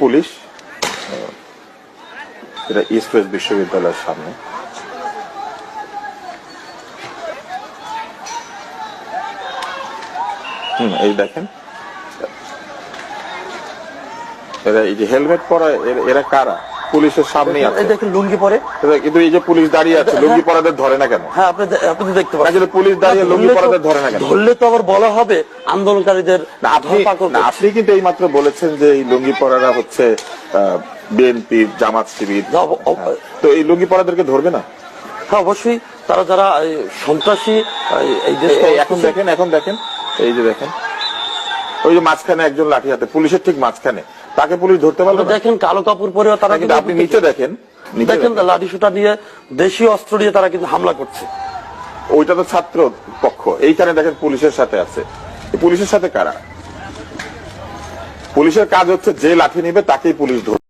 Police, এটা east West বিশ্ববিদ্যালয়ের সামনে। এই দেখেন এরা, এই যে হেলমেট পরা এরা কারা? পুলিশের সামনে আছে, দেখেন লুঙ্গি পরে। কিন্তু এই যে পুলিশ দাঁড়িয়ে আছে, লুঙ্গি পরাদের ধরে না কেন? হ্যাঁ, আপনি দেখতে পাচ্ছেন পুলিশ দাঁড়িয়ে লুঙ্গি পরাদের ধরে না কেন? ধরলে তো আবার বলা হবে আন্দোলনকারীদের। আপনি কিন্তু এই মাত্র বলেছেন যে এই লুঙ্গি পরারা হচ্ছে বিএনপি জামাত শিবির, তো এই লুঙ্গি পরাদেরকে ধরবে না? হ্যাঁ, অবশ্যই। তারা যারা সন্ত্রাসী এই দেশ। এখন দেখেন এই যে দেখেন ওই যে মাঝখানে একজন লাঠি হাতে, পুলিশের ঠিক মাঝখানে, তাকে পুলিশ ধরতে পারবে না? দেখেন কালো কাপড় পরে তারা, কিন্তু আপনি নিচে দেখেন লাঠি সোটা নিয়ে, দেশীয় অস্ত্র নিয়ে তারা কিন্তু হামলা করছে। ওইটা তো ছাত্র পক্ষ, এইখানে দেখেন পুলিশের সাথে আছে। পুলিশের সাথে কারা? পুলিশের কাজ হচ্ছে যে লাঠি নিবে তাকেই পুলিশ ধরবে।